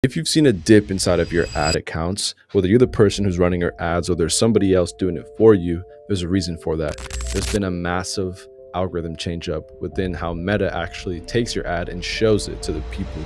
If you've seen a dip inside of your ad accounts, whether you're the person who's running your ads or there's somebody else doing it for you, there's a reason for that. There's been a massive algorithm change up within how Meta actually takes your ad and shows it to the people.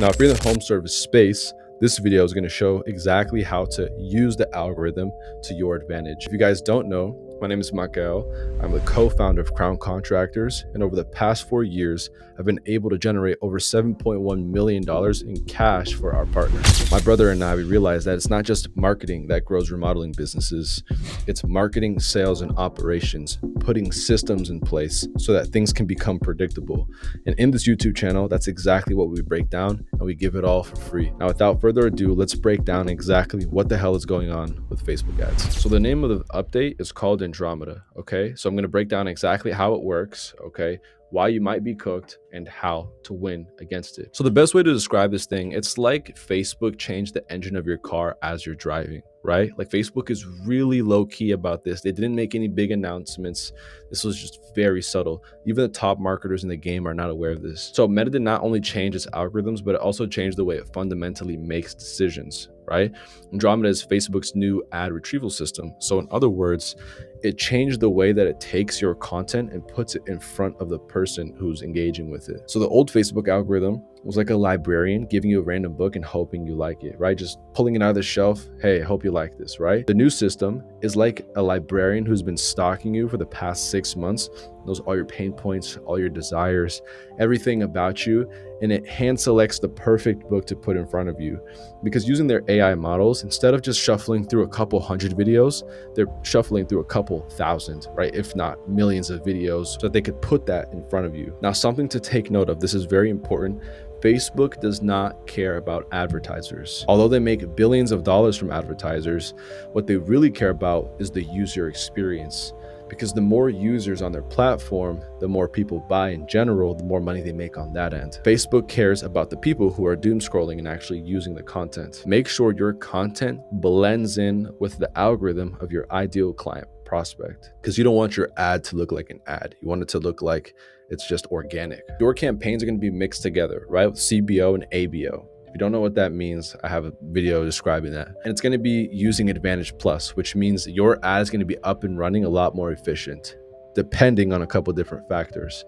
Now, if you're in the home service space, this video is going to show exactly how to use the algorithm to your advantage. If you guys don't know, my name is Mikael. I'm the co-founder of Crown Contractors, and over the past 4 years, I've been able to generate over $7.1 million in cash for our partners. My brother and I, we realized that it's not just marketing that grows remodeling businesses. It's marketing, sales, and operations, putting systems in place so that things can become predictable. And in this YouTube channel, that's exactly what we break down, and we give it all for free. Now, without further ado, let's break down exactly what the hell is going on with Facebook ads. So the name of the update is called Andromeda, okay? So I'm going to break down exactly how it works, okay? Why you might be cooked, and how to win against it. So the best way to describe this thing, it's like Facebook changed the engine of your car as you're driving, right? Like Facebook is really low key about this. They didn't make any big announcements. This was just very subtle. Even the top marketers in the game are not aware of this. So Meta did not only change its algorithms, but it also changed the way it fundamentally makes decisions, right? Andromeda is Facebook's new ad retrieval system. So in other words, it changed the way that it takes your content and puts it in front of the person who's engaging with it. So the old Facebook algorithm was like a librarian giving you a random book and hoping you like it, right? Just pulling it out of the shelf. Hey, I hope you like this, right? The new system is like a librarian who's been stalking you for the past 6 months, knows all your pain points, all your desires, everything about you, and it hand selects the perfect book to put in front of you. Because using their AI models, instead of just shuffling through a couple hundred videos, they're shuffling through a couple thousand, right? If not millions of videos, so that they could put that in front of you. Now, something to take note of, this is very important. Facebook does not care about advertisers. Although they make billions of dollars from advertisers, what they really care about is the user experience. Because the more users on their platform, the more people buy in general, the more money they make on that end. Facebook cares about the people who are doom scrolling and actually using the content. Make sure your content blends in with the algorithm of your ideal client prospect, because you don't want your ad to look like an ad. You want it to look like it's just organic. Your campaigns are going to be mixed together, right? With CBO and ABO. If you don't know what that means, I have a video describing that. And it's going to be using Advantage Plus, which means your ad is going to be up and running a lot more efficient, depending on a couple different factors,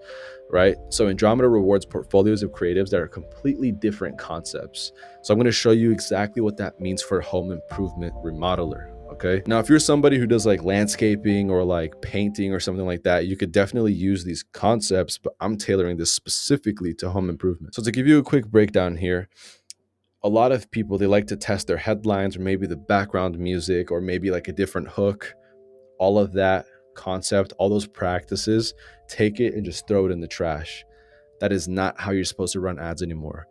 right? So Andromeda rewards portfolios of creatives that are completely different concepts. So I'm going to show you exactly what that means for a home improvement remodeler. Okay. Now, if you're somebody who does like landscaping or like painting or something like that, you could definitely use these concepts, but I'm tailoring this specifically to home improvement. So to give you a quick breakdown here, a lot of people, they like to test their headlines or maybe the background music or maybe like a different hook. All of that concept, all those practices, take it and just throw it in the trash. That is not how you're supposed to run ads anymore.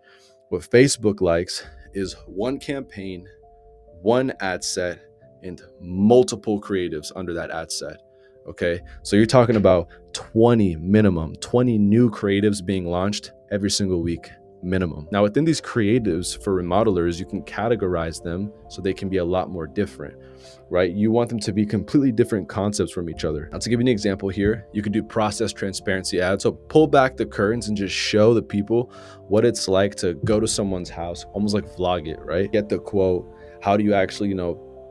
What Facebook likes is one campaign, one ad set, and multiple creatives under that ad set. Okay, so you're talking about 20 minimum, 20 new creatives being launched every single week minimum. Now, within these creatives for remodelers, you can categorize them so they can be a lot more different, right? You want them to be completely different concepts from each other. Now, to give you an example here, you could do process transparency ads. So pull back the curtains and just show the people what it's like to go to someone's house, almost like vlog it, right? Get the quote. How do you actually,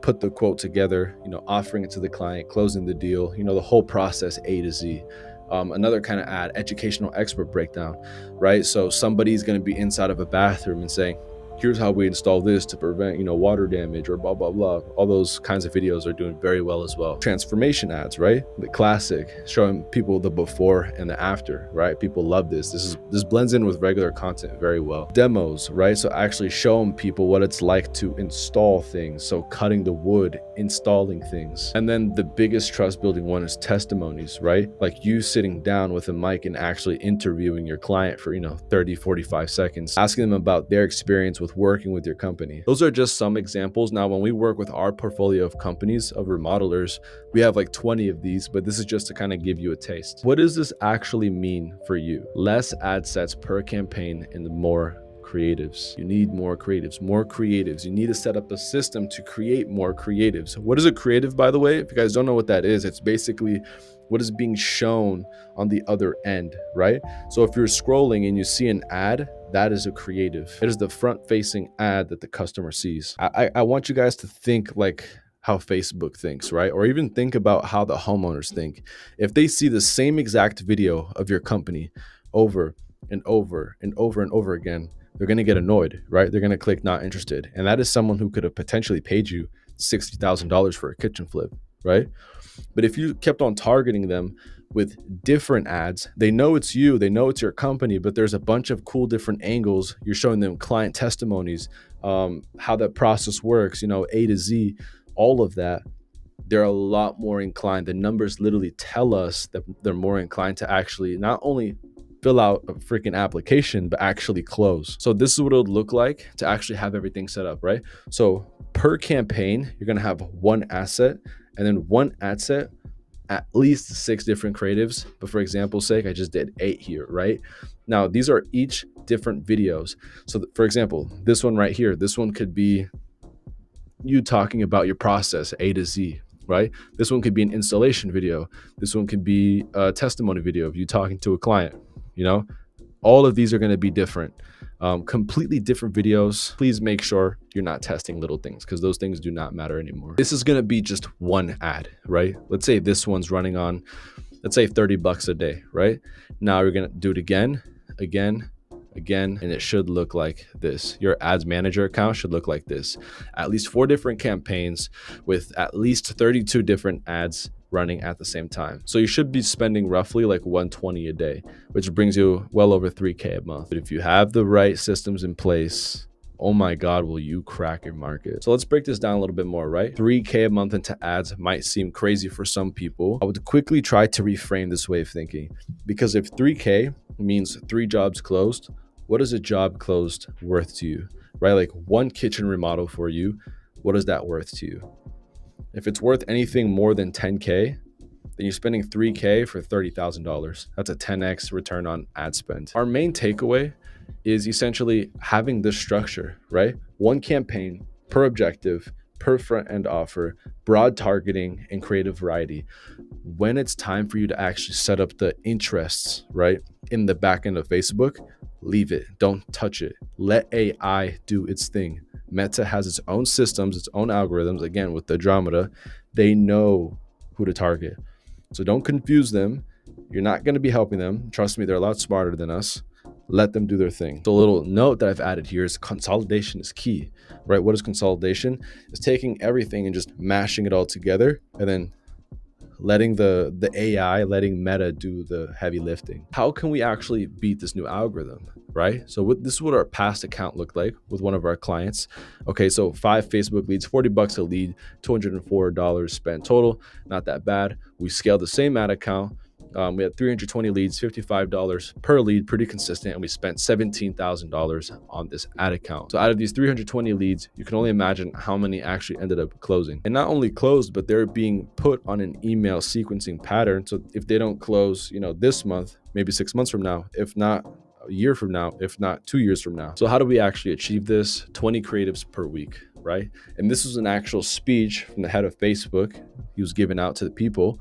put the quote together, offering it to the client, closing the deal, the whole process A to Z. Another kind of ad, educational expert breakdown, right? So somebody's going to be inside of a bathroom and saying, here's how we install this to prevent, water damage or blah, blah, blah. All those kinds of videos are doing very well as well. Transformation ads, right? The classic, showing people the before and the after, right? People love this. This blends in with regular content very well. Demos, right? So actually showing people what it's like to install things. So cutting the wood, installing things. And then the biggest trust building one is testimonies, right? Like you sitting down with a mic and actually interviewing your client for, 30, 45 seconds, asking them about their experience with working with your company. Those are just some examples. Now, when we work with our portfolio of companies, of remodelers, we have like 20 of these, but this is just to kind of give you a taste. What does this actually mean for you? Less ad sets per campaign and more creatives. You need more creatives, more creatives. You need to set up a system to create more creatives. What is a creative, by the way? If you guys don't know what that is, it's basically what is being shown on the other end, right? So if you're scrolling and you see an ad, that is a creative. It is the front-facing ad that the customer sees. I want you guys to think like how Facebook thinks, right? Or even think about how the homeowners think. If they see the same exact video of your company over and over and over and over again, they're going to get annoyed, right? They're going to click not interested. And that is someone who could have potentially paid you $60,000 for a kitchen flip, right? But if you kept on targeting them with different ads, they know it's you, they know it's your company, but there's a bunch of cool different angles. You're showing them client testimonies, how that process works, A to Z, all of that. They're a lot more inclined. The numbers literally tell us that they're more inclined to actually not only fill out a freaking application, but actually close. So this is what it would look like to actually have everything set up, right? So per campaign, you're gonna have one asset, and then one ad set, at least 6 different creatives. But for example's sake, I just did 8 here, right? Now, these are each different videos. So for example, this one right here, this one could be you talking about your process A to Z, right? This one could be an installation video. This one could be a testimony video of you talking to a client, all of these are going to be different, completely different videos. Please make sure you're not testing little things, because those things do not matter anymore. This is going to be just one ad, right? Let's say this one's running on, let's say $30 a day, right? Now you're going to do it again, and it should look like this. Your ads manager account should look like this. At least 4 different campaigns with at least 32 different ads running at the same time. So you should be spending roughly like $120 a day, which brings you well over $3K a month. But if you have the right systems in place, oh my God, will you crack your market? So let's break this down a little bit more, right? $3K a month into ads might seem crazy for some people. I would quickly try to reframe this way of thinking, because if 3K means 3 jobs closed, what is a job closed worth to you, right? Like one kitchen remodel for you, what is that worth to you? If it's worth anything more than 10K, then you're spending 3K for $30,000. That's a 10X return on ad spend. Our main takeaway is essentially having this structure, right? One campaign per objective, per front end offer, broad targeting, and creative variety. When it's time for you to actually set up the interests, right, in the back end of Facebook, leave it. Don't touch it. Let AI do its thing. Meta has its own systems, its own algorithms. Again, with the Andromeda, they know who to target. So don't confuse them. You're not going to be helping them. Trust me, they're a lot smarter than us. Let them do their thing. The little note that I've added here is consolidation is key, right? What is consolidation? It's taking everything and just mashing it all together, and then letting the AI, letting Meta do the heavy lifting. How can we actually beat this new algorithm, right? So this is what our past account looked like with one of our clients. Okay, so 5 Facebook leads, $40 a lead, $204 spent total. Not that bad. We scaled the same ad account. We had 320 leads, $55 per lead, pretty consistent, and we spent $17,000 on this ad account. So out of these 320 leads, you can only imagine how many actually ended up closing. And not only closed, but they're being put on an email sequencing pattern. So if they don't close, this month, maybe 6 months from now, if not a year from now, if not 2 years from now. So how do we actually achieve this? 20 creatives per week, right? And this was an actual speech from the head of Facebook. He was giving out to the people.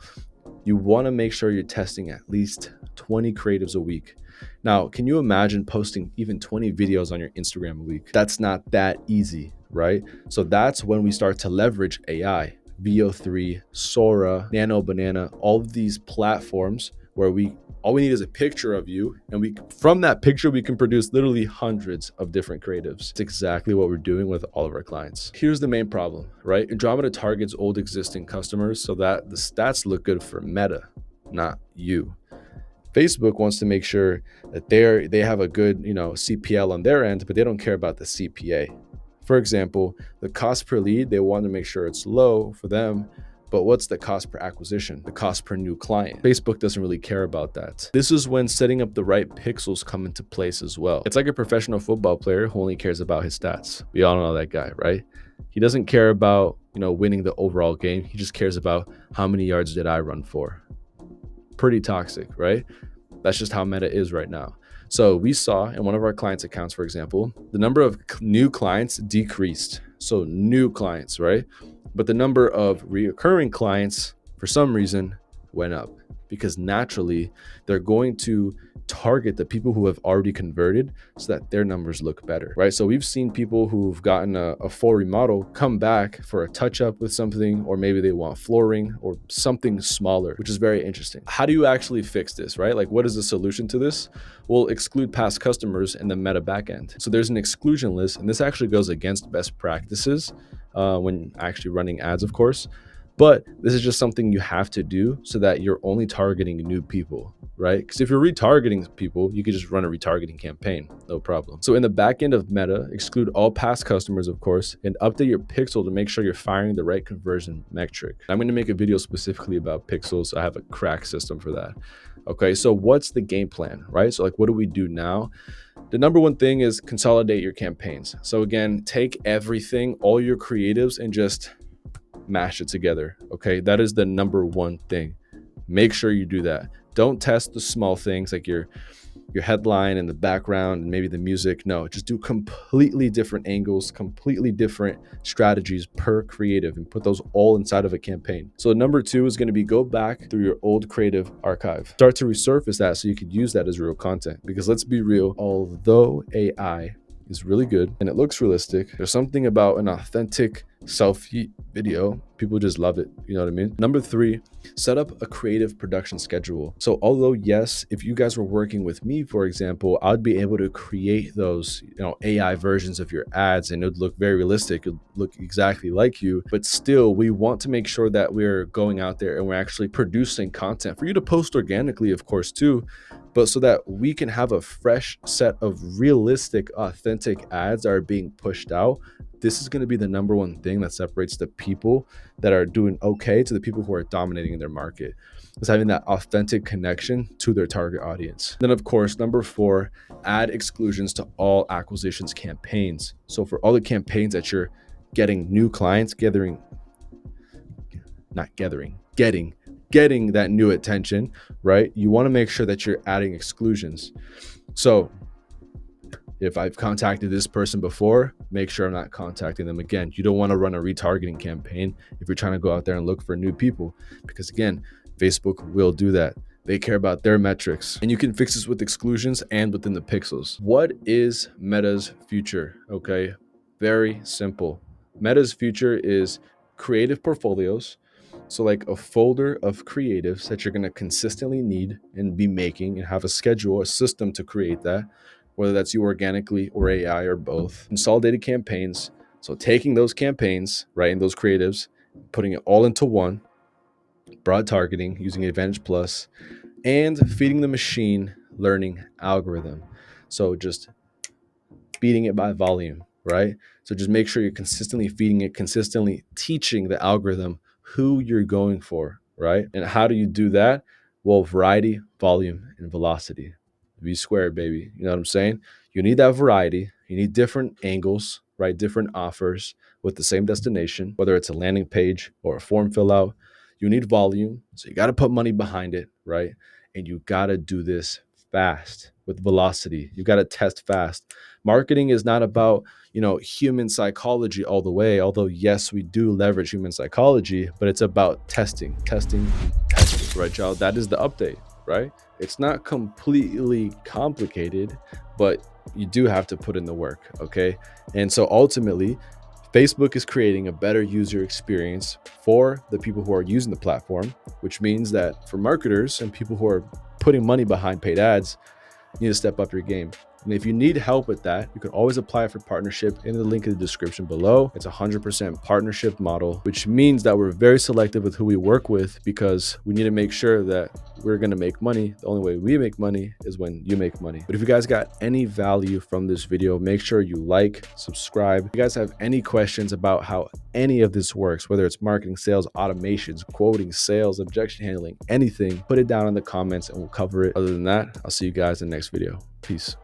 You want to make sure you're testing at least 20 creatives a week. Now, can you imagine posting even 20 videos on your Instagram a week? That's not that easy, right? So that's when we start to leverage AI, VO3, Sora, Nano Banana, all of these platforms where all we need is a picture of you, and from that picture we can produce literally hundreds of different creatives. It's exactly what we're doing with all of our clients. Here's the main problem, right? Andromeda targets old existing customers so that the stats look good for Meta, not you. Facebook wants to make sure that they have a good, CPL on their end, but they don't care about the CPA. For example, the cost per lead, they want to make sure it's low for them. But what's the cost per acquisition, the cost per new client? Facebook doesn't really care about that. This is when setting up the right pixels come into place as well. It's like a professional football player who only cares about his stats. We all know that guy, right? He doesn't care about, winning the overall game. He just cares about how many yards did I run for. Pretty toxic, right? That's just how Meta is right now. So we saw in one of our clients' accounts, for example, the number of new clients decreased. So new clients, right? But the number of recurring clients, for some reason, went up. because naturally they're going to target the people who have already converted so that their numbers look better, right? So we've seen people who've gotten a full remodel come back for a touch up with something, or maybe they want flooring or something smaller, which is very interesting. How do you actually fix this, right? Like, what is the solution to this? We'll exclude past customers in the Meta backend. So there's an exclusion list, and this actually goes against best practices when actually running ads, of course. But this is just something you have to do so that you're only targeting new people, right? Because if you're retargeting people, you could just run a retargeting campaign, no problem. So in the back end of Meta, exclude all past customers, of course, and update your pixel to make sure you're firing the right conversion metric. I'm going to make a video specifically about pixels. I have a crack system for that. Okay, so what's the game plan, right? So like, what do we do now? The number one thing is consolidate your campaigns. So again, take everything, all your creatives, and just mash it together. Okay, that is the number one thing. Make sure you do that. Don't test the small things like your headline and the background and maybe the music. No, just do completely different angles, completely different strategies per creative, and put those all inside of a campaign. So number two is going to be go back through your old creative archive. Start to resurface that so you could use that as real content. Because let's be real, although AI is really good and it looks realistic, there's something about an authentic selfie video. People just love it. You know what I mean? Number three, set up a creative production schedule. So although yes, if you guys were working with me, for example, I'd be able to create those, AI versions of your ads, and it would look very realistic. It would look exactly like you, but still we want to make sure that we're going out there and we're actually producing content for you to post organically, of course, too, but so that we can have a fresh set of realistic, authentic ads that are being pushed out. This is going to be the number one thing that separates the people that are doing okay to the people who are dominating in their market, is having that authentic connection to their target audience. Then of course, number4, add exclusions to all acquisitions campaigns. So for all the campaigns that you're getting new clients, getting that new attention, right? You want to make sure that you're adding exclusions. So if I've contacted this person before, make sure I'm not contacting them again. You don't want to run a retargeting campaign if you're trying to go out there and look for new people, because again, Facebook will do that. They care about their metrics, and you can fix this with exclusions and within the pixels. What is Meta's future? Okay, very simple. Meta's future is creative portfolios. So like a folder of creatives that you're going to consistently need and be making, and have a schedule, a system to create that, whether that's you organically or AI or both. Consolidated campaigns. So taking those campaigns, right, and those creatives, putting it all into one, broad targeting using Advantage Plus, and feeding the machine learning algorithm. So just feeding it by volume, right? So just make sure you're consistently feeding it, consistently teaching the algorithm who you're going for, right? And how do you do that? Well, variety, volume, and velocity. V squared, baby. You know what I'm saying? You need that variety. You need different angles, right? Different offers with the same destination, whether it's a landing page or a form fill out. You need volume. So you got to put money behind it, right? And you got to do this fast with velocity. You got to test fast. Marketing is not about, human psychology all the way. Although, yes, we do leverage human psychology, but it's about testing, right, y'all? That is the update, right? It's not completely complicated, but you do have to put in the work, okay? And so ultimately, Facebook is creating a better user experience for the people who are using the platform, which means that for marketers and people who are putting money behind paid ads, you need to step up your game. And if you need help with that, you can always apply for partnership in the link in the description below. It's a 100% partnership model, which means that we're very selective with who we work with, because we need to make sure that we're going to make money. The only way we make money is when you make money. But if you guys got any value from this video, make sure you like, subscribe. If you guys have any questions about how any of this works, whether it's marketing, sales, automations, quoting, sales, objection handling, anything, put it down in the comments and we'll cover it. Other than that, I'll see you guys in the next video. Peace.